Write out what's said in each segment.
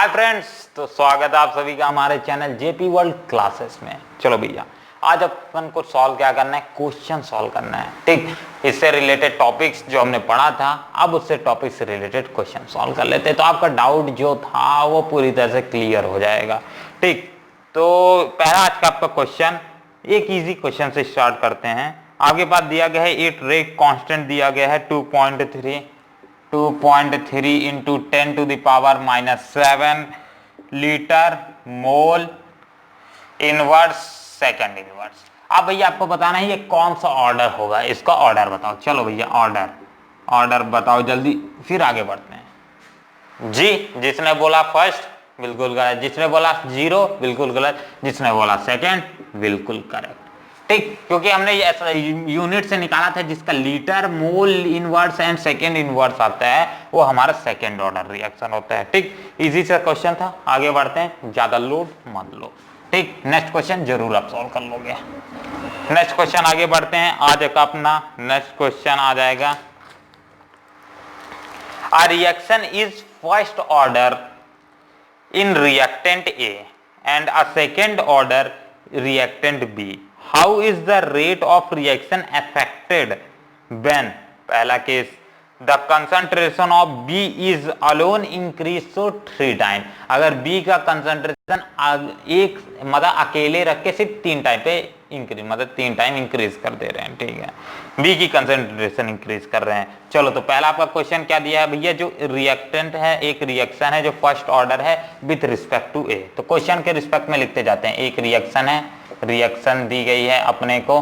Hi friends, तो स्वागत है आप सभी का हमारे चैनल जेपी वर्ल्ड क्लासेस में। चलो भैया, आज अपन को सॉल्व क्या करना है, क्वेश्चन सॉल्व करना है। ठीक, इससे रिलेटेड टॉपिक्स जो हमने पढ़ा था, अब उससे टॉपिक से रिलेटेड क्वेश्चन सॉल्व कर लेते हैं, तो आपका डाउट जो था वो पूरी तरह से क्लियर हो जाएगा। ठीक, तो पहला आज का आपका क्वेश्चन, एक इजी क्वेश्चन से स्टार्ट करते हैं। आपके पास दिया गया है एक रेट कांस्टेंट दिया गया है 2.3 into 10 to the power -7 litre mole inverse second inverse. अब भैया आपको बताना है ये कौन सा ऑर्डर होगा, इसका ऑर्डर बताओ। चलो भैया ऑर्डर बताओ जल्दी, फिर आगे बढ़ते हैं। जी, जिसने बोला फर्स्ट बिल्कुल गलत, जिसने बोला 0 बिल्कुल गलत, जिसने बोला सेकंड बिल्कुल करेक्ट। ठीक, क्योंकि हमने ये ऐसा यूनिट से निकाला था जिसका litre mole inverse and second inverse आता है, वो हमारा सेकंड ऑर्डर रिएक्शन होता है। ठीक, इजी सा क्वेश्चन था, आगे बढ़ते हैं, ज्यादा लोड मत लो। ठीक, नेक्स्ट क्वेश्चन जरूर आप सॉल्व कर लोगे। नेक्स्ट क्वेश्चन आगे बढ़ते हैं। आज का अपना नेक्स्ट क्वेश्चन आ जाएगा, a reaction is first order in reactant A and a second order reactant B. How is the rate of reaction affected when, पहला case, the concentration of B is alone increase to 3 times। अगर B का concentration एक मतलब अकेले रख के सिर्फ 3 time पे इंक्रीज, मतलब 3 टाइम इंक्रीज कर दे रहे हैं। ठीक है, B की कंसंट्रेशन इंक्रीज कर रहे हैं। चलो, तो पहला आपका क्वेश्चन क्या दिया है भैया, जो रिएक्टेंट है, एक रिएक्शन है जो फर्स्ट ऑर्डर है विथ रिस्पेक्ट टू ए। तो क्वेश्चन के रिस्पेक्ट में लिखते जाते हैं। एक रिएक्शन है, रिएक्शन दी गई है अपने को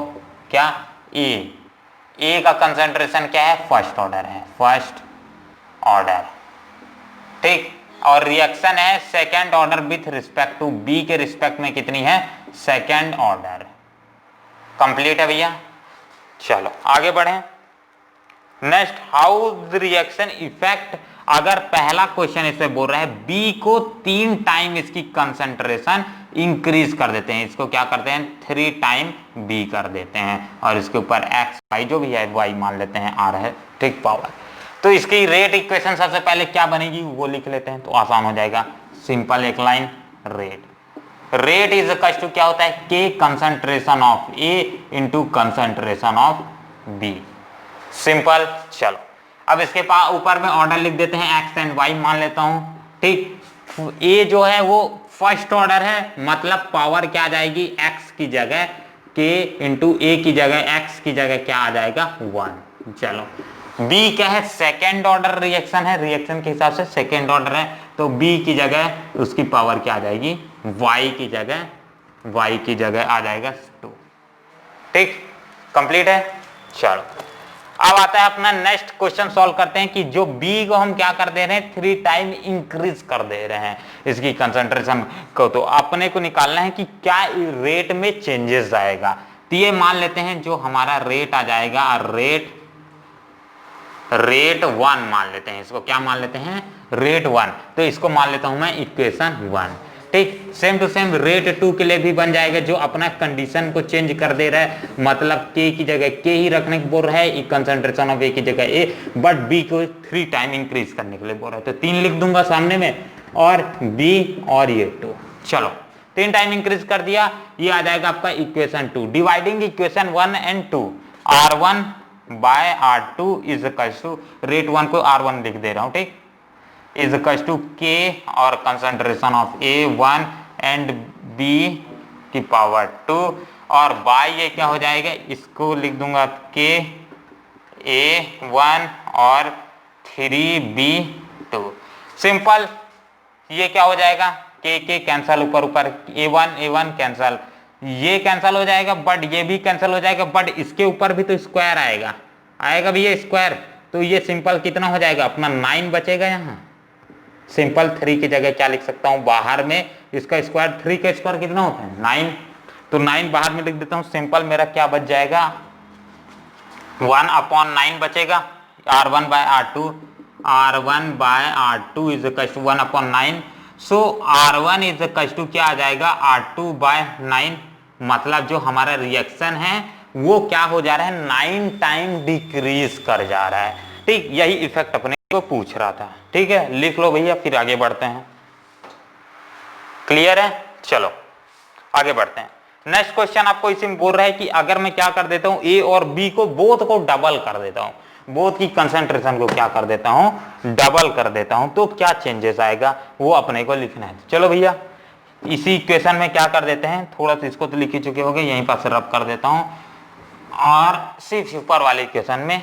क्या, ए का कंसंट्रेशन क्या है, फर्स्ट ऑर्डर है, फर्स्ट ऑर्डर। ठीक, और रिएक्शन है second order with respect to B के रिस्पेक्ट में कितनी है, सेकंड ऑर्डर। कंप्लीट है भैया। चलो आगे बढ़े। Next, how the reaction effect, अगर पहला क्वेश्चन इससे बोल रहा है बी को 3 टाइम इसकी कंसंट्रेशन इंक्रीज कर देते हैं, इसको क्या करते हैं 3 टाइम बी कर देते हैं, और इसके ऊपर एक्स वाई जो भी है वाई मान लेते हैं, आ रहा है। ठीक, पावर। तो इसकी रेट इक्वेशन सबसे पहले क्या बनेगी वो लिख लेते हैं, तो आसान हो जाएगा। सिंपल एक line, rate is equal to क्या होता है, K concentration of A into concentration of B. Simple. चलो, अब इसके ऊपर में ऑर्डर लिख देते हैं, एक्स एंड वाई मान लेता हूं। ठीक, ए जो है वो फर्स्ट ऑर्डर है, मतलब पावर क्या आ जाएगी, एक्स की जगह के इंटू ए की जगह एक्स की जगह क्या आ जाएगा 1। चलो, बी क्या है, सेकेंड ऑर्डर रिएक्शन है, रिएक्शन के हिसाब से सेकेंड ऑर्डर है, तो बी की जगह उसकी पावर क्या आ जाएगी, वाई की जगह आ जाएगा 2। ठीक, कंप्लीट है। चलो, अब आता है अपना नेक्स्ट क्वेश्चन सॉल्व करते हैं कि जो B को हम क्या कर दे रहे हैं, 3 टाइम इंक्रीज कर दे रहे हैं इसकी कंसंट्रेशन को। तो अपने को निकालना है कि क्या रेट में चेंजेस आएगा। तो ये मान लेते हैं जो हमारा रेट आ जाएगा, रेट 1 मान लेते हैं, इसको क्या मान लेते हैं, रेट 1। तो इसको मान लेता हूं मैं इक्वेशन 1। ठीक, सेम टू सेम रेट 2 के लिए भी बन जाएगा, जो अपना कंडीशन को चेंज कर दे रहा है, मतलब के की जगह के ही रखने को बोल रहा है, कंसंट्रेशन ऑफ ए की जगह ए, बट बी को 3 टाइम इंक्रीज करने के लिए बोल रहा है। तो 3 लिख दूंगा सामने में, और बी और ये 2। चलो, 3 टाइम इंक्रीज कर दिया, ये आ जाएगा आपका equation 2। Dividing equation 1 and 2, R1 by R2 is equal to, rate 1 को R1 लिख दे रहा हूं। ठीक, इज इक्वल टू के और concentration of A 1 and B की पावर 2, और बाय ये क्या हो जाएगा, इसको लिख दूंगा के ए 1 और 3b2। सिंपल, ये क्या हो जाएगा, के कैंसल, ऊपर a1 कैंसल, ये कैंसल हो जाएगा, बट ये भी कैंसल हो जाएगा, बट इसके ऊपर भी तो स्क्वायर आएगा भैया स्क्वायर। तो ये सिंपल कितना हो जाएगा अपना 9 बचेगा। यहाँ सिंपल 3 की जगह क्या लिख सकता हूं, बाहर में इसका स्क्वायर, 3 का स्क्वायर कितना होता है 9, तो 9 बाहर में लिख देता हूं। सिंपल मेरा क्या बच जाएगा, 1/9 बचेगा, R1 by R2 is equal to 1/9। So R1 is equal to क्या आ जाएगा, R2/9, मतलब जो हमारा रिएक्शन है वो क्या हो जा रहा है, 9 टाइम डिक्रीज कर जा रहा है। ठीक, यही इफेक्ट अपने को पूछ रहा था। ठीक है, लिख लो भैया, फिर आगे बढ़ते हैं। क्लियर है? चलो आगे बढ़ते हैं। नेक्स्ट क्वेश्चन आपको इसी में बोल रहा है कि अगर मैं क्या कर देता हूं, ए और बी को बोथ को डबल कर देता हूं, बोथ की कंसंट्रेशन को क्या कर देता हूं, डबल कर देता हूं, तो क्या चेंजेस आएगा वो अपने को लिखना है। चलो भैया इसी इक्वेशन में क्या कर देते हैं, थोड़ा सा इसको तो लिख ही चुके होंगे, यहीं पर रब कर देता हूं और सिर्फ ऊपर वाले इक्वेशन में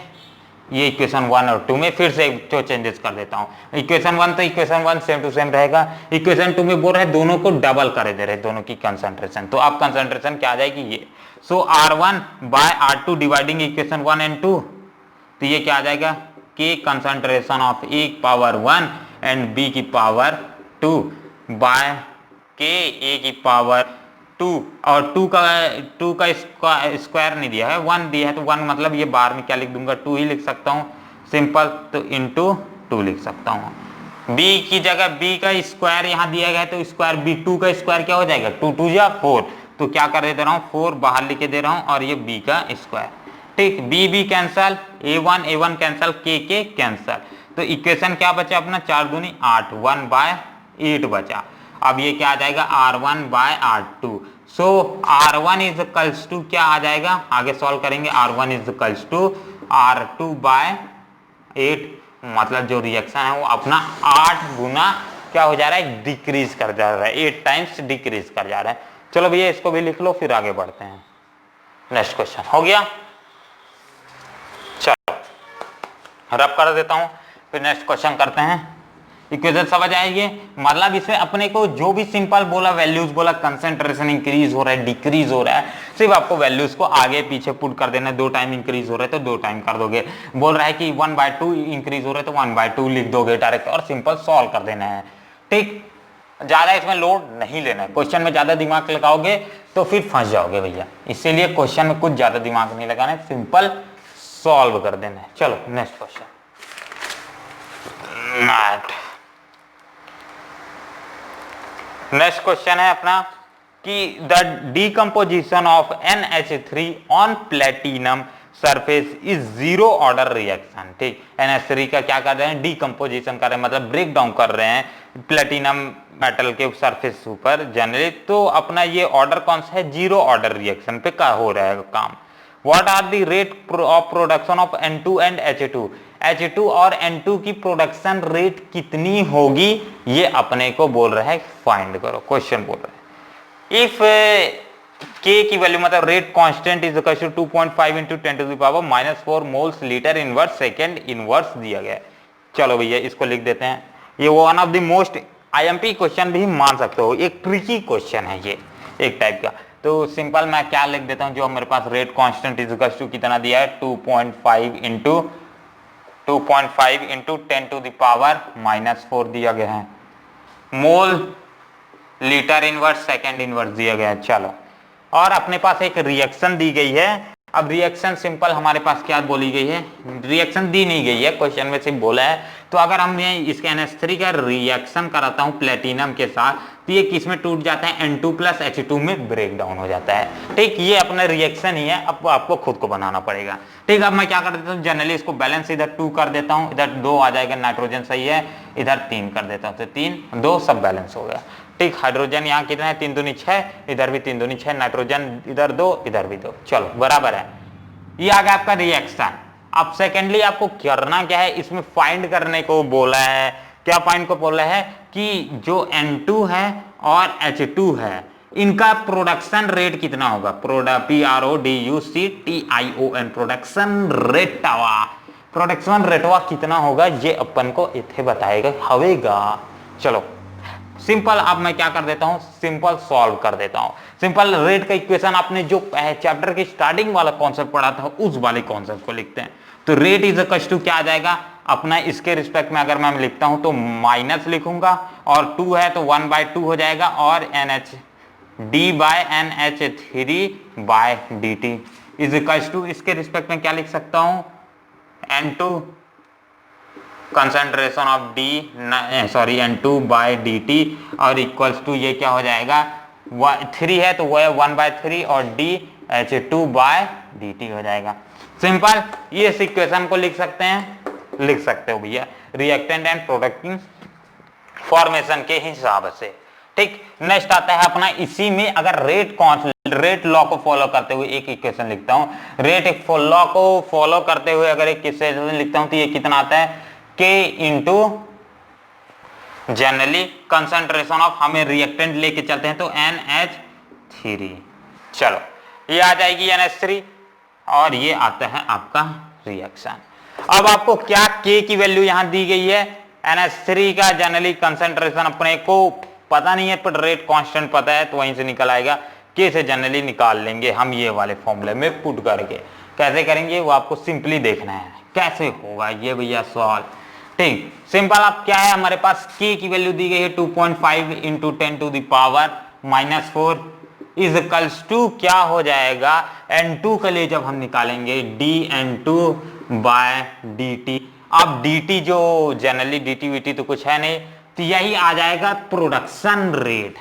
ये इक्वेशन 1 और 2 में फिर से जो चेंजेस कर देता हूं। इक्वेशन 1 तो इक्वेशन 1 सेम टू सेम रहेगा, इक्वेशन 2 में बोल रहे हैं दोनों को डबल कर दे रहे दोनों की कंसंट्रेशन, तो अब कंसंट्रेशन क्या आ जाएगी ये, so R1 by R2 dividing equation 1 and 2, तो ये क्या आ जाएगा, K कंसंट्रेशन ऑफ A की पावर 1 एंड B की पावर 2 बाय K A की पावर 2, और 2 का स्क्वायर नहीं दिया है, 1 दिया है, तो 1 मतलब ये बार में क्या लिख दूंगा, 2 ही लिख सकता हूँ सिंपल, तो इंटू 2 लिख सकता हूँ। b की जगह b का स्क्वायर यहाँ दिया गया है, तो स्क्वायर b 2 का स्क्वायर क्या हो जाएगा, 2 2 या 4, तो क्या कर दे रहा हूँ 4 बाहर लिखे दे रहा हूँ और ये b का स्क्वायर, ठीक, b cancel, a1 cancel, k cancel, तो इक्वेशन क्या बचा अपना 4 दूनी 8, 1/8 बचा। अब ये क्या आ जाएगा R1 by R2, so R1 is equals to क्या आ जाएगा, आगे सॉल्व करेंगे, R1 is equals to R2 bye 8, मतलब जो रिएक्शन है वो अपना 8 गुना क्या हो जा रहा है, डिक्रीज कर जा रहा है, 8 टाइम्स डिक्रीज कर जा रहा है। चलो भैया इसको भी लिख लो फिर आगे बढ़ते हैं। नेक्स्ट क्वेश्चन हो गया, चलो रब कर देता हूं, फिर नेक्स्ट क्वेश्चन करते हैं। इक्वेशन समझ आएगी, मतलब इसमें अपने को जो भी सिंपल बोला, वैल्यूज बोला, कंसंट्रेशन इंक्रीज हो रहा है, डिक्रीज हो रहा है, सिर्फ आपको वैल्यूज को आगे पीछे पुट कर देना है। 2 टाइम इंक्रीज हो रहा है तो 2 टाइम कर दोगे, बोल रहा है कि 1/2 इंक्रीज हो रहा है तो 1/2 लिख दोगे डायरेक्ट और सिंपल सॉल्व कर देना है, ठीक, ज्यादा इसमें लोड नहीं लेना है। क्वेश्चन में ज्यादा दिमाग लगाओगे तो फिर फंस जाओगे भैया, इसीलिए क्वेश्चन में कुछ ज्यादा दिमाग नहीं लगाना है, सिंपल सॉल्व कर देना है। चलो नेक्स्ट क्वेश्चन, नेक्स्ट क्वेश्चन है अपना कि the decomposition of NH3 on platinum surface is 0 order reaction, ठीक, NH3 का क्या कर रहे हैं, डीकंपोजिशन कर रहे हैं, मतलब ब्रेक डाउन कर रहे हैं प्लेटिनम मेटल के सरफेस ऊपर जनरली, तो अपना ये ऑर्डर कौन सा है, 0 ऑर्डर रिएक्शन पे का हो रहा है काम। What are the rate of production of N2 and H2, H2 और N2 की प्रोडक्शन रेट कितनी होगी, ये अपने को बोल रहा है फाइंड करो, क्वेश्चन बोल रहा है। इफ K की वैल्यू मतलब rate constant is equal to 2.5 into 10⁻⁻⁴ moles litre inverse second inverse दिया गया है। चलो भैया इसको लिख देते हैं, ये one of the most IMP question भी मान सकते हो, एक ट्रिकी क्वेश्चन है ये एक टाइप का, तो सिंपल मैं क्या लिख देता हूं, जो मेरे पास rate constant is equal to कितना दिया है, 2.5 इंटू 10⁻⁻⁴ दिया गया है, mole litre inverse second inverse दिया गया है। चलो, और अपने पास एक रिएक्शन दी गई है। अब रिएक्शन सिंपल हमारे पास क्या बोली गई है, रिएक्शन दी नहीं गई है, क्वेश्चन में सिर्फ बोला है, तो अगर हम इसके NH3 का रिएक्शन कराता हूं प्लेटिनम के साथ, तो ये किस में टूट जाता है, N2 + H2 में ब्रेक डाउन हो जाता है, ठीक, ये अपना रिएक्शन ही है, अब आपको खुद को बनाना पड़ेगा, ठीक। अब मैं क्या कर देता हूँ, जनरली इसको बैलेंस इधर 2 कर देता हूँ, इधर 2 आ जाएगा, नाइट्रोजन सही है, इधर 3 कर देता हूँ, तो 3 2 सब बैलेंस हो गया, ठीक। हाइड्रोजन यहाँ कितना है, 3 दूनी 6, इधर भी 3 दूनी 6, नाइट्रोजन इधर 2 इधर भी 2, चलो बराबर है, ये आ गया आपका रिएक्शन। अब सेकेंडली आपको करना क्या है, इसमें फाइंड करने को बोला है, क्या फाइंड को बोला है कि जो N2 है और H2 है इनका प्रोडक्शन रेट कितना होगा, PRODUCTION प्रोडक्शन रेटवा, प्रोडक्शन रेटवा कितना होगा, ये अपन को इथे बताएगा हवेगा। चलो सिंपल, अब मैं क्या कर देता हूं, सिंपल सॉल्व कर देता हूं। सिंपल रेट का इक्वेशन आपने जो चैप्टर की स्टार्टिंग वाला कॉन्सेप्ट पढ़ा था उस वाले कॉन्सेप्ट को लिखते हैं, तो रेट इज इक्वल टू क्या आ जाएगा अपना, इसके रिस्पेक्ट में अगर मैं लिखता हूं तो माइनस लिखूंगा, और 2 है तो 1/2 हो जाएगा, और d/NH3/dt इज इक्वल टू, इसके रिस्पेक्ट में क्या लिख सकता हूं, N2 कंसंट्रेशन ऑफ N2/dt और इक्वल्स टू ये क्या हो जाएगा, 3 है तो वो है 1/3 और H2/dt हो जाएगा। सिंपल, ये इस इक्वेशन को लिख सकते हैं, लिख सकते हो भैया रिएक्टेंट एंड प्रोडक्टिंग फॉर्मेशन के हिसाब से, ठीक, नेक्स्ट आता है अपना, इसी में अगर रेट लॉ को फॉलो करते हुए एक इक्वेशन लिखता हूं, रेट लॉ को फॉलो करते हुए अगर एक इक्वेशन लिखता हूं तो ये कितना आता है, K into generally concentration of, हमें रिएक्टेंट लेके चलते हैं तो NH3, चलो ये आ जाएगी NH3 और ये आता है आपका रिएक्शन। अब आपको क्या K की वैल्यू यहां दी गई है, NH3 का जनरली कंसंट्रेशन अपने को पता नहीं है पर रेट कांस्टेंट पता है, तो वहीं से निकल आएगा, K से जनरली निकाल लेंगे हम ये वाले फॉर्मूले में पुट करके। कैसे करेंगे वो आपको सिंपली देखना है कैसे होगा ये भैया सॉल्व। ठीक, सिंपल। अब क्या है हमारे पास, K की वैल्यू दी गई है 2.5 into 10 to the power -4 is equals to क्या हो जाएगा, N2 के लिए जब हम निकालेंगे dN2 बाय dt। अब dt जो जनरली dt वीटी तो कुछ है नहीं, तो यही आ जाएगा प्रोडक्शन रेट।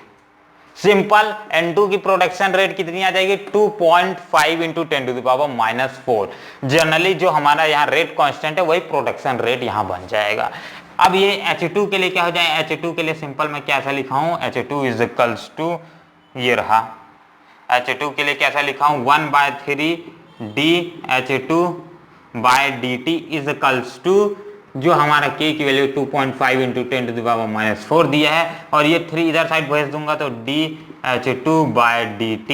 सिंपल, N2 की प्रोडक्शन रेट कितनी आ जाएगी, 2.5 into 10 to the power -4। Generally जो हमारा यहाँ रेट कांस्टेंट है वही प्रोडक्शन रेट यहाँ बन जाएगा। अब ये H2 के लिए क्या हो जाए, H2 के लिए सिंपल मैं कैसा लिखा हूँ, H2 इज इक्वल्स टू, ये रहा H2 के लिए कैसा लिखा हूँ, 1/3 dH2 by dt is equals to, जो हमारा K की value 2.5 into 10 to the power -4 दिया है, और ये 3 इधर साइड भेज दूंगा तो dH2 by dt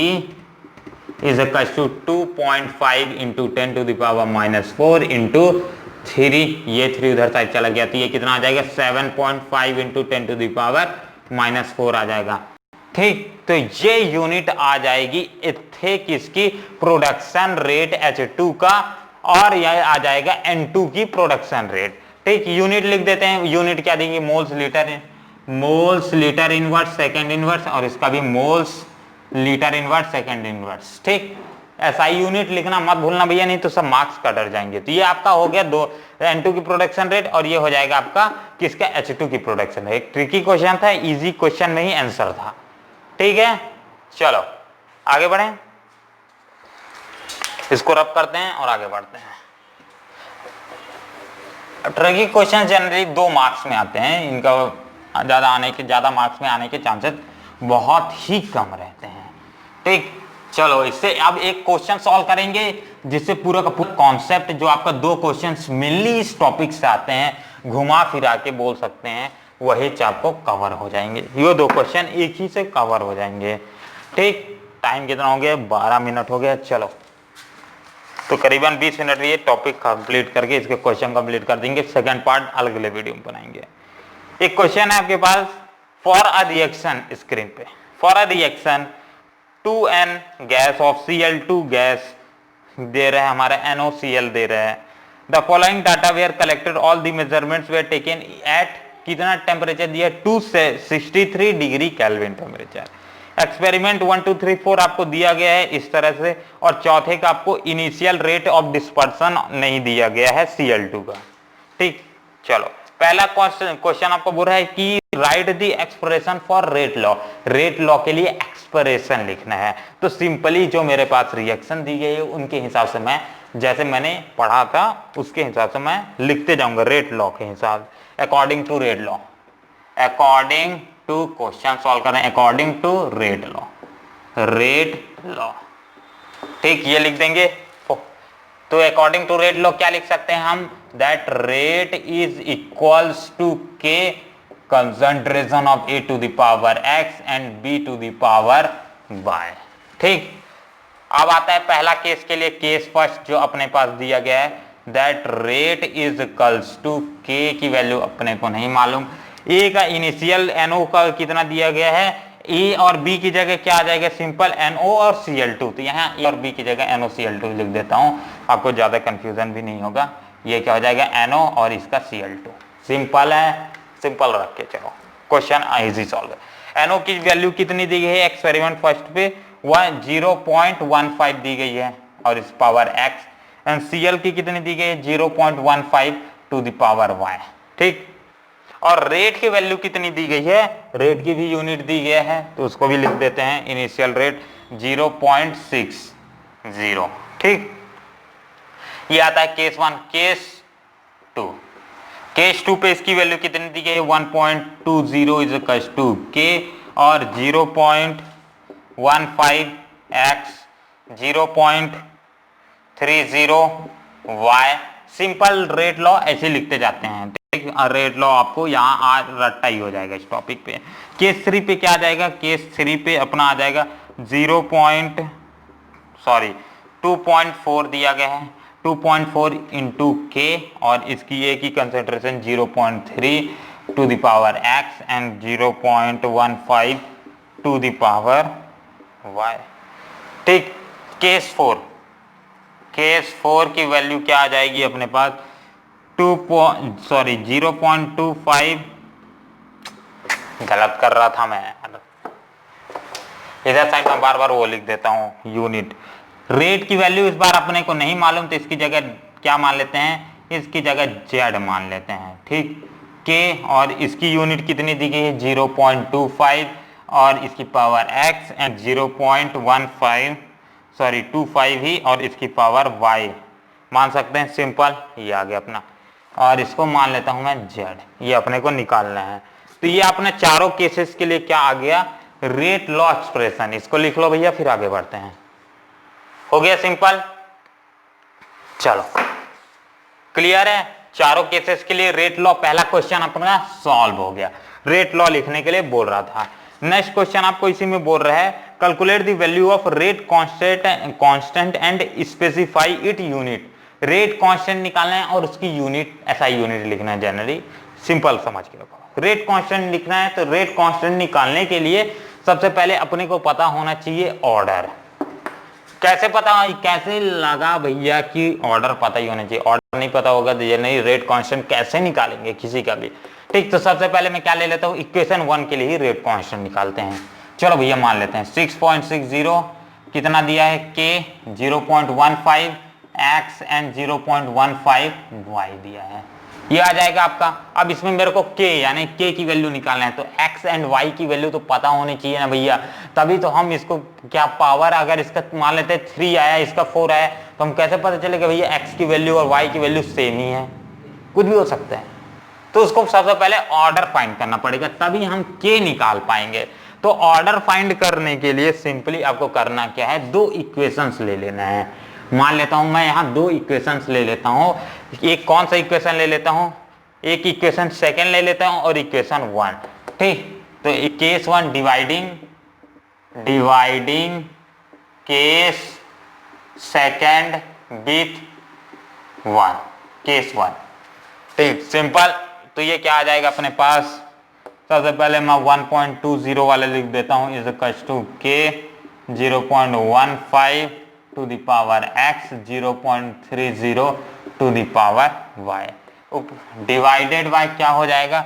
is equal to 2.5 into 10 to the power -4 into 3, ये 3 उधर साइड चला गया तो ये कितना आ जाएगा, 7.5 इंटू 10 टू द पावर -4 आ जाएगा। ठीक, तो ये यूनिट आ जाएगी इथे किसकी, प्रोडक्शन रेट H2 का, और यह आ जाएगा N2 की प्रोडक्शन रेट। ठीक, यूनिट लिख देते हैं, यूनिट क्या देंगे, moles litre inverse second inverse, और इसका भी moles litre inverse second inverse. ठीक, ऐसा यूनिट लिखना मत भूलना भैया, नहीं तो सब मार्क्स का डर जाएंगे। तो ये आपका हो गया दो N2 की प्रोडक्शन रेट, और ये हो जाएगा आपका किसका, H2 की प्रोडक्शन रेट। ट्रिकी क्वेश्चन था, इजी क्वेश्चन में ही आंसर था। ठीक है, चलो आगे बढ़े, इसको रब करते हैं और आगे बढ़ते हैं। ट्रिकी क्वेश्चन जनरली 2 मार्क्स में आते हैं, इनका ज्यादा मार्क्स में आने के चांसेस बहुत ही कम रहते हैं। ठीक, चलो इससे अब एक क्वेश्चन सॉल्व करेंगे जिससे पूरा का पूरा कॉन्सेप्ट जो आपका 2 क्वेश्चंस मेनली इस टॉपिक से आते हैं, घुमा फिरा के बोल सकते हैं, वही आपको कवर हो जाएंगे। ये 2 क्वेश्चन एक ही से कवर हो जाएंगे। ठीक, टाइम कितना हो गया, 12 मिनट हो गया। चलो तो करीबन 20 मिनट ये टॉपिक कंप्लीट करके इसके क्वेश्चन कंप्लीट कर देंगे, सेकंड पार्ट अलग अलग वीडियो में बनाएंगे। एक क्वेश्चन है आपके पास, फॉर अ रिएक्शन, स्क्रीन पे, for a reaction 2N gas of Cl2 gas दे रहे हैं, हमारे NOCl दे रहे हैं। The following data were collected, all the measurements were taken at, कितना टेम्परेचर दिया, 263 डिग्री केल्विन टेम्परेचर। एक्सपेरिमेंट 1 2 3 4 आपको दिया गया है इस तरह से, और चौथे का आपको इनिशियल रेट ऑफ डिस्पर्सन नहीं दिया गया है Cl2 का। ठीक, चलो पहला क्वेश्चन आपको बोल रहा है कि right the expression for rate law, rate law के लिए एक्सप्रेशन लिखना है। तो सिंपली जो मेरे पास रिएक्शन दी गई है उनके हिसाब से मैं, जैसे मैंने पढ़ा था उसके हिसाब से मैं लिखते जाऊंगा, रेट लॉ के हिसाब, according to rate law, according to question solve कर रहे हैं अकॉर्डिंग टू रेट लॉ। ठीक, ये लिख देंगे। तो अकॉर्डिंग टू रेट लॉ क्या लिख सकते हैं हम, that rate is equals to K concentration of A to the power X and B to the power Y। ठीक, अब आता है पहला केस के लिए, केस फर्स्ट जो अपने पास दिया गया है, that rate is equals to K की वैल्यू अपने को नहीं मालूम, A का इनिशियल NO का कितना दिया गया है, A और B की जगह क्या आ जाएगा, सिंपल NO और Cl2। तो यहाँ A और B की जगह NOCl2 लिख देता हूँ, आपको ज्यादा कंफ्यूजन भी नहीं होगा। ये क्या हो जाएगा, NO और इसका Cl2। सिंपल है, सिंपल रख के चलो, क्वेश्चन इजी सॉल्व है। NO की वैल्यू कितनी दी गई है, एक्सपेरिमेंट फर्स्ट पे 0.15 दी गई है और इस पावर X, एंड Cl की कितनी दी गई है, 0.15 टू द पावर Y। ठीक, और रेट की वैल्यू कितनी दी गई है, रेट की भी यूनिट दी गया है तो उसको भी लिख देते हैं, इनिशियल रेट 0.60। ठीक, ये आता है केस 1। केस 2 पे इसकी वैल्यू कितनी दी गई है, 1.20 इज इक्वल टू K और 0.15x 0.30y। Simple rate law ऐसे लिखते जाते हैं। रेट लॉ आपको यहाँ आज रट्टा ही हो जाएगा इस टॉपिक पे। केस 3 पे क्या आ जाएगा, केस 3 पे अपना आ जाएगा 2.4 दिया गया है, 2.4 इंटू के, और इसकी ए की concentration 0.3 to the power x and 0.15 to the power y। ठीक, केस 4 की वैल्यू क्या आ जाएगी अपने पास 0.25, गलत कर रहा था मैं, इधर साइड में बार बार वो लिख देता हूँ यूनिट। रेट की वैल्यू इस बार अपने को नहीं मालूम, तो इसकी जगह क्या मान लेते हैं, इसकी जगह जेड मान लेते हैं। ठीक, के और इसकी यूनिट कितनी दी गई है 0.25 और इसकी पावर x एंड 0.25 ही और इसकी पावर y मान सकते हैं। सिंपल, ये आ गया अपना, और इसको मान लेता हूं मैं z। ये अपने को निकालना है। तो ये अपने चारों केसेस के लिए क्या आ गया, रेट लॉ एक्सप्रेशन। इसको लिख लो भैया, फिर आगे बढ़ते हैं। हो गया सिंपल, चलो क्लियर है। चारों केसेस के लिए रेट लॉ, पहला क्वेश्चन अपना सॉल्व हो गया। रेट लॉ लिखने के लिए बोल रहा था। नेक्स्ट क्वेश्चन आपको इसी में बोल रहा है, calculate the value of rate constant and specify it unit. Rate constant निकालना है और उसकी यूनिट, ऐसा यूनिट लिखना है जनरली, सिंपल समझ के रखो। रेट कांस्टेंट लिखना है, तो रेट कांस्टेंट निकालने के लिए सबसे पहले अपने को पता होना चाहिए ऑर्डर। कैसे पता, कैसे लगा भैया कि ऑर्डर पता ही होना चाहिए। ऑर्डर नहीं पता होगा तो ये नहीं, रेट कांस्टेंट कैसे निकालेंगे किसी का भी। ठीक, तो सबसे पहले मैं क्या ले लेता हूँ, इक्वेशन 1 के लिए ही रेट कांस्टेंट निकालते हैं। चलो भैया मान लेते हैं 6.60 कितना दिया है के, 0.15 x एंड 0.15 y दिया है। ये आ जाएगा आपका। अब इसमें मेरे को k यानी k की वैल्यू निकालना है, तो x एंड y की वैल्यू तो पता होनी चाहिए ना भैया, तभी तो हम इसको क्या पावर, अगर इसका मान लेते हैं 3 आया, इसका 4 आया, तो हम कैसे पता चलेगा भैया x की वैल्यू और y की वैल्यू सेम ही है, कुछ भी हो सकता है। तो उसको सबसे पहले ऑर्डर फाइंड करना पड़ेगा, तभी हम k निकाल पाएंगे। तो ऑर्डर फाइंड करने के लिए सिंपली आपको करना क्या है, दो इक्वेशंस ले लेना है। मान लेता हूं मैं यहां दो इक्वेशंस ले लेता हूं। एक कौन सा इक्वेशन ले लेता हूं, एक इक्वेशन सेकंड ले लेता हूं और इक्वेशन 1। ठीक, तो case 1 dividing case second with 1, case 1। ठीक, सिंपल। तो ये क्या आ जाएगा अपने पास, सबसे पहले मैं 1.20 वाला लिख देता हूं, is equal to K 0.15 to the power x, 0.30 to the power y। Divided by क्या हो जाएगा,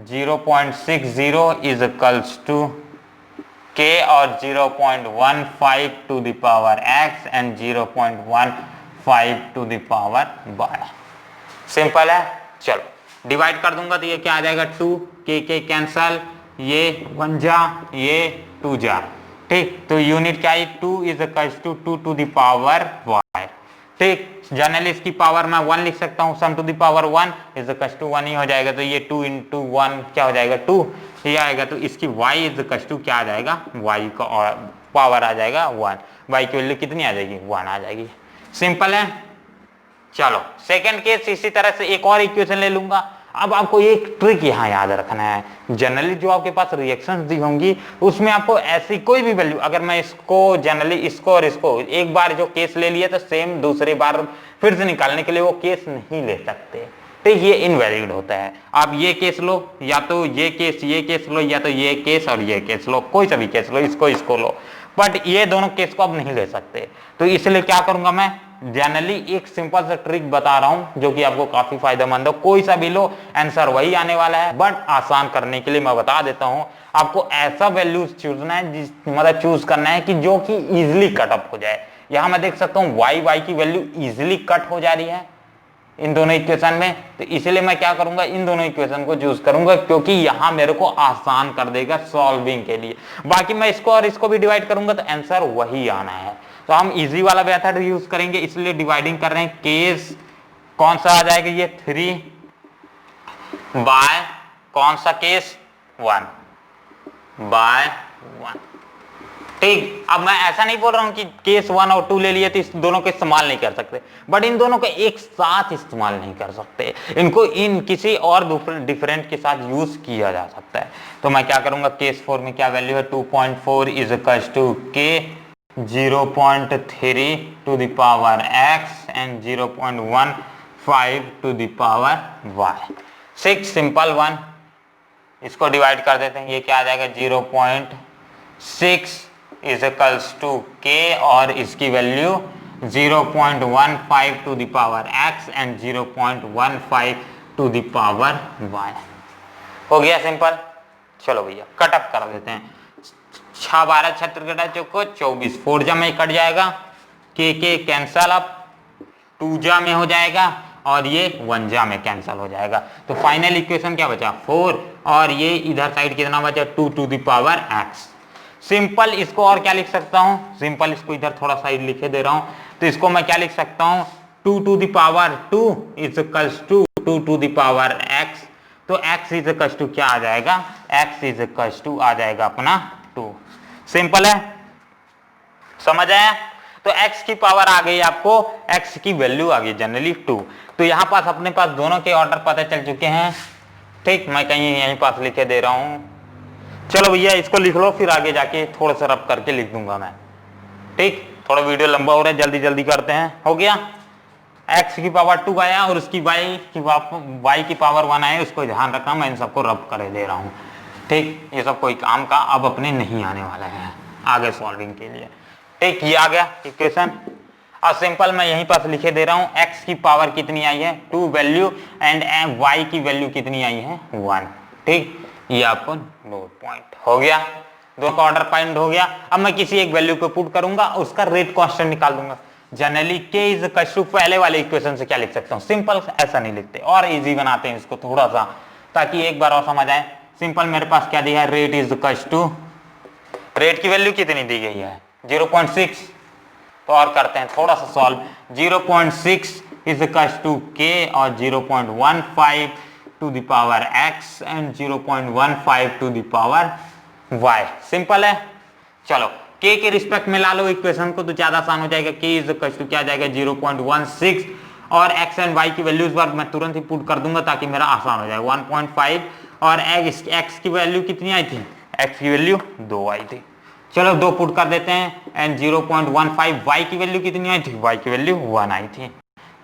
0.60 इज इक्वल्स टू k और 0.15 to the power x and 0.15 to the power y। Simple है। चलो डिवाइड कर दूंगा तो ये क्या आ जाएगा 2, के कैंसल, ये 1 जा, ये 2 जा। ठीक, तो यूनिट क्या है, 2 is equal to 2 to the power y। ठीक, जनरली इसकी पावर मैं 1 लिख सकता हूँ, some to the power 1 is equal to 1 ही हो जाएगा। तो ये 2 इंटू 1 क्या हो जाएगा 2, ये आएगा। तो इसकी y इज इक्वल टू क्या आ जाएगा, y का पावर आ जाएगा 1, y की वैल्यू कितनी आ जाएगी 1 आ जाएगी। सिंपल है। चलो सेकेंड केस, इसी तरह से एक और इक्वेशन ले लूंगा। अब आपको एक ट्रिक यहाँ याद रखना है, जनरली जो आपके पास रिएक्शंस दी होंगी उसमें आपको ऐसी कोई भी वैल्यू, अगर मैं इसको जनरली इसको और इसको एक बार जो केस ले लिया तो सेम दूसरी बार फिर से निकालने के लिए वो केस नहीं ले सकते। ठीक, ये इनवैलिड होता है। आप ये केस लो, या तो ये केस लो, या तो ये केस और ये केस लो, कोई सा भी केस लो, इसको लो, बट ये दोनों केस को आप नहीं ले सकते। तो इसलिए क्या करूंगा मैं, जनरली एक सिंपल सा ट्रिक बता रहा हूं जो कि आपको काफी फायदेमंद हो। कोई सा भी लो, आंसर वही आने वाला है, बट आसान करने के लिए मैं बता देता हूं, आपको ऐसा वैल्यू चूजना है, मतलब चूज करना है कि जो कि इजिली कट अप हो जाए। यहां मैं देख सकता हूं y की वैल्यू इजिली कट हो जा रही है इन दोनों इक्वेशन में, तो इसलिए मैं क्या करूंगा, इन दोनों इक्वेशन को चूज करूंगा, क्योंकि यहां मेरे को आसान कर देगा सॉल्विंग के लिए। बाकी मैं इसको और इसको भी डिवाइड करूंगा तो आंसर वही आना है। तो हम इजी वाला मेथड यूज करेंगे, इसलिए डिवाइडिंग कर रहे हैं। केस कौन सा आ जाएगा, ये 3 बाय कौन सा केस 1, बाय 1। ठीक, अब मैं ऐसा नहीं बोल रहा हूं कि केस 1 और 2 ले लिए तो इस दोनों को इस्तेमाल नहीं कर सकते, बट इन दोनों को एक साथ इस्तेमाल नहीं कर सकते, इनको इन किसी और डिफरेंट के साथ यूज किया जा सकता है। तो मैं क्या करूंगा, केस 4 में क्या वैल्यू है, 2.4 is equals to K 0.3 to the power x and 0.15 to the power y। 6 simple one, इसको डिवाइड कर देते हैं, ये क्या आ जाएगा 0.6 इज इक्वल्स टू के और इसकी value 0.15 to the power x and 0.15 to the power y। हो गया सिंपल। चलो भैया कट अप कर देते हैं, 6 12 76 कटा चौको 24, 4 जा में कट जाएगा, के कैंसल अप, 2 जा में हो जाएगा और ये 1 जा में कैंसल हो जाएगा। तो फाइनल इक्वेशन क्या बचा 4 और ये इधर साइड कितना बचा 2 to the power x। Simple इसको और क्या लिख सकता हूं, सिंपल इसको इधर थोड़ा साइड लिखे दे रहा हूं, तो इसको मैं क्या लिख सकता हूं 2 to the power 2 is equals to 2 to the power x। तो x इज इक्वल्स टू क्या आ जाएगा, x इज इक्वल्स टू आ जाएगा अपना 2। सिंपल है, समझ आया। तो x की पावर आ गई आपको, x की वैल्यू आ गई जनरली 2। तो यहां पास अपने पास दोनों के ऑर्डर पता चल चुके हैं। ठीक, मैं कहीं यहीं पास लिखे दे रहा हूं। चलो भैया इसको लिख लो, फिर आगे जाके थोड़ा सा रब करके लिख दूंगा मैं। ठीक, थोड़ा वीडियो लंबा हो रहा है, जल्दी जल्दी करते हैं। हो गया, x की पावर 2 आया और उसकी y की पावर 1 आया, उसको ध्यान रखना, मैं इन सबको रब कर दे रहा हूं। ठीक, ये सब कोई काम का अब अपने नहीं आने वाला है आगे सॉल्विंग के लिए। ठीक, ये आ गया इक्वेशन। अब सिंपल मैं यहीं पास लिखे दे रहा हूं, x की पावर कितनी आई है 2 वैल्यू एंड y की वैल्यू कितनी आई है 1। ठीक, ये आपको नोट पॉइंट हो गया, दो का ऑर्डर पॉइंट हो गया। अब मैं किसी एक वैल्यू को पुट करूंगा, उसका रेट कांस्टेंट निकाल दूंगा। Generally k is equal to पहले वाले इक्वेशन से क्या लिख सकता हूं, सिंपल ऐसा नहीं लिखते और इजी बनाते हैं इसको थोड़ा सा, ताकि एक बार और समझ आए। सिंपल मेरे पास क्या दिया है, rate is equal to, rate की वैल्यू कितनी दी गई है 0.6। तो और करते हैं थोड़ा सा solve, 0.6 is equal to k और 0.15 to the power x and 0.15 to the power y। Simple है। चलो k के रिस्पेक्ट में ला लो इक्वेशन को तो ज्यादा आसान हो जाएगा। k इज इक्वल टू क्या आ जाएगा 0.16 और x एंड y की वैल्यूज बार मैं तुरंत ही पुट कर दूंगा ताकि मेरा आसान हो जाए। 1.5 और x की वैल्यू कितनी आई थी, x की वैल्यू 2 आई थी। चलो 2 पुट कर देते हैं एंड 0.15 y की वैल्यू कितनी आई थी, y की वैल्यू 1 आई थी।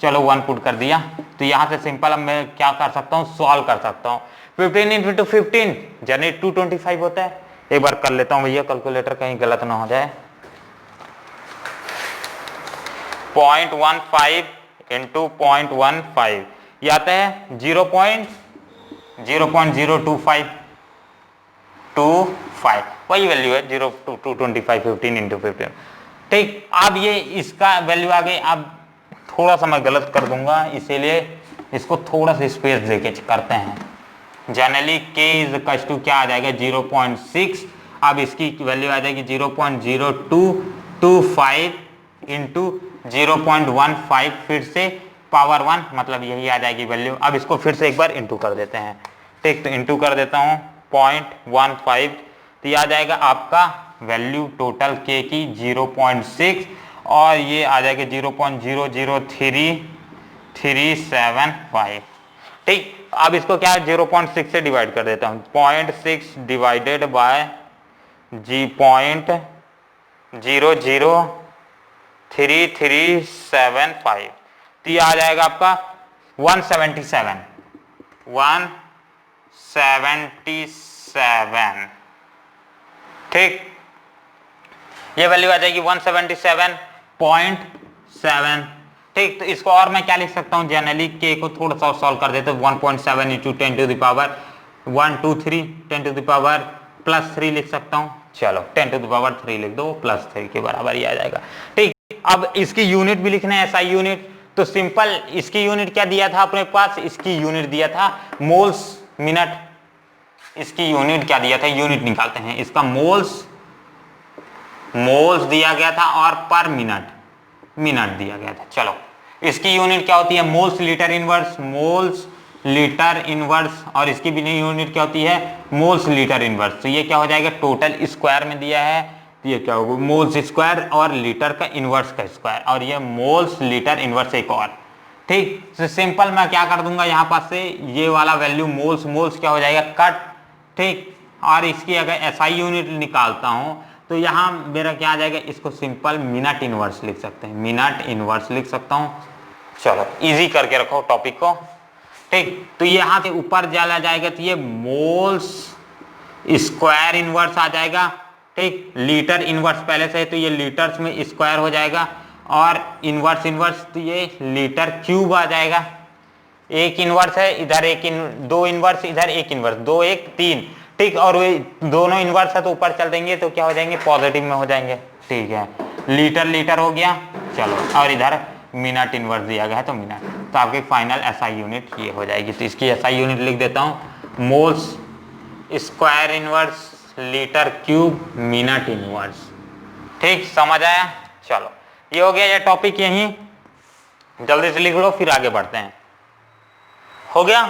चलो 1 पुट कर दिया। तो यहां से सिंपल अब मैं क्या कर सकता हूं, सॉल्व कर सकता हूं। 15 इंटू 15 जनरेट 225 होता है। एक बार कर लेता हूं भैया कैलकुलेटर, कहीं गलत ना हो जाए। 0.15 इंटू 0.15 ये आता है 0.025 वही वैल्यू है 225 15 इंटू 15। ठीक, अब ये इसका वैल्यू आ गई। अब थोड़ा सा मैं गलत कर दूंगा, इसीलिए इसको थोड़ा सा स्पेस देके करते हैं। Generally k is equal to क्या आ जाएगा 0.6, अब इसकी वैल्यू आ जाएगी 0.0225 इंटू 0.15 फिर से पावर 1, मतलब यही आ जाएगी वैल्यू। अब इसको फिर से एक बार इंटू कर देते हैं। ठीक, तो इंटू कर देता हूं 0.15, तो ये आ जाएगा आपका वैल्यू टोटल k की 0.6 और ये आ जाएगा 0.00375। ठीक, अब इसको क्या है 0.6 से डिवाइड कर देता हूं। 0.6 डिवाइडेड बाय G.00375, तो ये आ जाएगा आपका 177। ठीक, ये वैल्यू आ जाएगी 177.7। ठीक, तो इसको और मैं क्या लिख सकता हूं, जनरली k को थोड़ा सा सॉल्व कर देते हैं। 1.7 into 10 to the power 123 10 to the power +3 लिख सकता हूं। चलो 10 टू द पावर 3 लिख दो, +3 के बराबर ही आ जाएगा। ठीक, अब इसकी यूनिट भी लिखना है, SI यूनिट। तो सिंपल इसकी यूनिट क्या दिया था अपने पास, इसकी यूनिट दिया था मोल्स मिनट। इसकी यूनिट क्या दिया था, यूनिट निकालते हैं। इसका मोल्स दिया गया था और पर मिनट दिया गया था। चलो इसकी यूनिट क्या होती है, moles litre inverse, moles litre inverse, और इसकी भी यूनिट क्या होती है, मोल्स लीटर इनवर्स। तो ये क्या हो जाएगा, टोटल स्क्वायर में दिया है, तो ये क्या होगा, मोल्स स्क्वायर और लीटर का इनवर्स का स्क्वायर, और ये मोल्स लीटर इनवर्स एक और। ठीक, तो सिंपल मैं क्या कर दूंगा यहाँ पास से, ये वाला वैल्यू मोल्स मोल्स क्या हो जाएगा, कट। ठीक, और इसकी अगर एसआई यूनिट निकालता हूं तो यहाँ मेरा क्या आ जाएगा, इसको सिंपल मिनट इनवर्स लिख सकते हैं, मिनट इनवर्स लिख सकता हूँ। चलो इजी करके रखो टॉपिक को। ठीक, तो यहाँ से ऊपर चला जाएगा तो ये मोल्स स्क्वायर इनवर्स आ जाएगा। ठीक, लीटर इनवर्स पहले से है तो ये लीटर्स में स्क्वायर हो जाएगा, और इनवर्स इनवर्स तो ये लीटर क्यूब आ जाएगा। एक इनवर्स है इधर, दो इनवर्स इधर, एक इनवर्स, दो एक तीन। ठीक, और वे दोनों इनवर्स है तो ऊपर चल देंगे तो क्या हो जाएंगे, पॉजिटिव में हो जाएंगे। ठीक है, लीटर लीटर हो गया। चलो, और इधर मिनट इनवर्स दिया गया है तो मिनट, तो आपके फाइनल एसआई यूनिट ये हो जाएगी। तो इसकी एसआई यूनिट लिख देता हूँ, moles square inverse litre cube minute inverse. ठीक, समझ आया। चलो ये हो गया, ये टॉपिक यहीं जल्दी से लिख लो, फिर आगे बढ़ते हैं। हो गया,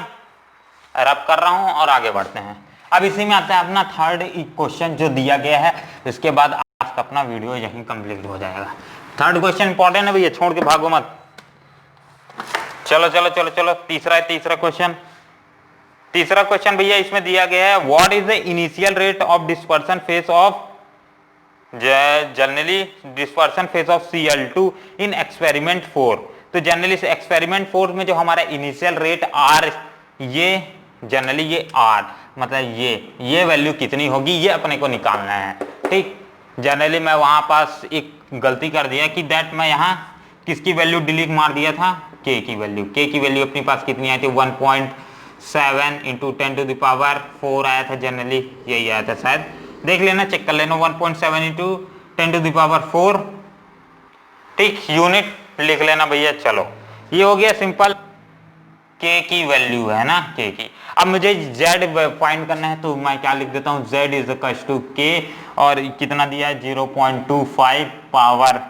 रब कर रहा हूं और आगे बढ़ते हैं। अब इसी में आता है अपना थर्ड क्वेश्चन जो दिया गया है, इसके बाद आज का अपना वीडियो यहीं कंप्लीट हो जाएगा। थर्ड क्वेश्चन इंपॉर्टेंट है भैया, छोड़ के भागो मत। चलो चलो चलो चलो, तीसरा क्वेश्चन। तीसरा क्वेश्चन भैया इसमें दिया गया है, what is the initial rate of dispersion phase of generally dispersion phase of Cl2 in experiment 4। तो जनरली एक्सपेरिमेंट 4 में जो हमारा इनिशियल रेट R, ये जनरली ये R मतलब ये वैल्यू कितनी होगी, ये अपने को निकालना है। ठीक, जनरली मैं वहां पास एक गलती कर दिया कि दैट मैं यहाँ किसकी वैल्यू डिलीट मार दिया था, K की वैल्यू। K की वैल्यू अपने पास कितनी आई थी, 1.7 इंटू 10⁴ आया था, जनरली यही आया था शायद, देख लेना, चेक कर लेना, 1.7 इंटू 10⁴। ठीक, यूनिट लिख लेना भैया। चलो ये हो गया सिंपल, K की वैल्यू है ना, K की। अब मुझे Z फाइंड करना है तो मैं क्या लिख देता हूँ, Z is equal to K, और कितना दिया है 0.25 power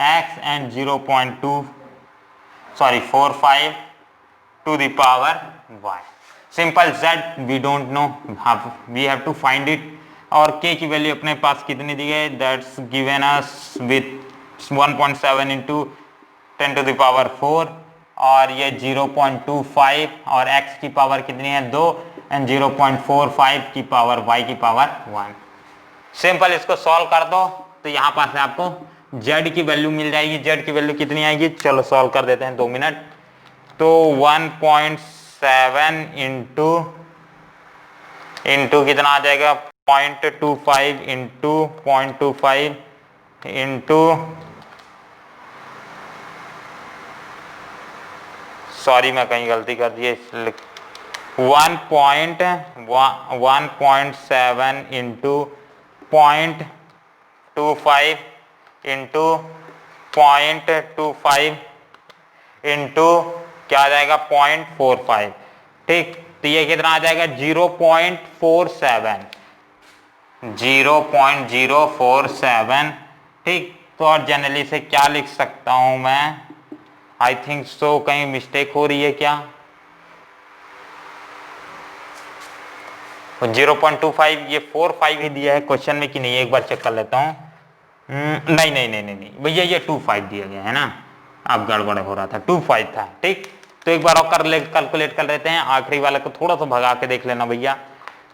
X and 0.45 to the power Y। Simple, Z we don't know, we have to find it. और K की वैल्यू अपने पास कितनी दी गई, that's given us with 1.7 into 10⁴, और ये 0.25, और x की पावर कितनी है 2, एंड 0.45 की पावर y की पावर 1। सिंपल, इसको सॉल्व कर दो तो यहाँ पास से आपको z की वैल्यू मिल जाएगी। z की वैल्यू कितनी आएगी, चलो सॉल्व कर देते हैं, 2 मिनट। तो 1.7 इंटू कितना आ जाएगा, 0.25 इंटू 0.25 इंटू, सॉरी मैं कहीं गलती कर दी, 1.7 इंटू 0.25 इंटू 0.25 इंटू क्या आ जाएगा 0.45। ठीक, तो ये कितना आ जाएगा 0.047। ठीक, तो और जनरली से क्या लिख सकता हूं मैं, आई थिंक सो कहीं मिस्टेक हो रही है क्या, 0.25, ये 45 ही दिया है क्वेश्चन में कि नहीं, एक बार चेक कर लेता हूँ। नहीं नहीं नहीं नहीं भैया, ये 25 दिया गया है ना, अब गड़बड़ हो रहा था, 25 था। ठीक, तो एक बार और कैलकुलेट कर लेते हैं, आखिरी वाले को थोड़ा सा भगा के देख लेना भैया,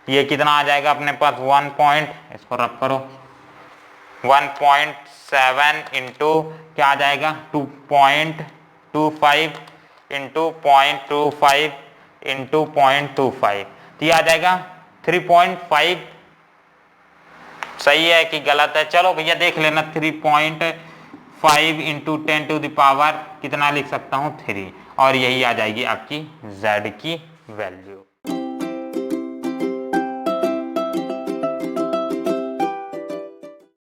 ये कितना आ जाएगा अपने पास, इसको रब करो, 1.7 इंटू क्या आ जाएगा 2.25 इंटू 0.25 इंटू 0.25, तो ये आ जाएगा 3.5। सही है कि गलत है, चलो भैया देख लेना, 3.5 इंटू 10⁻, कितना लिख सकता हूँ 3, और यही आ जाएगी आपकी Z की वैल्यू।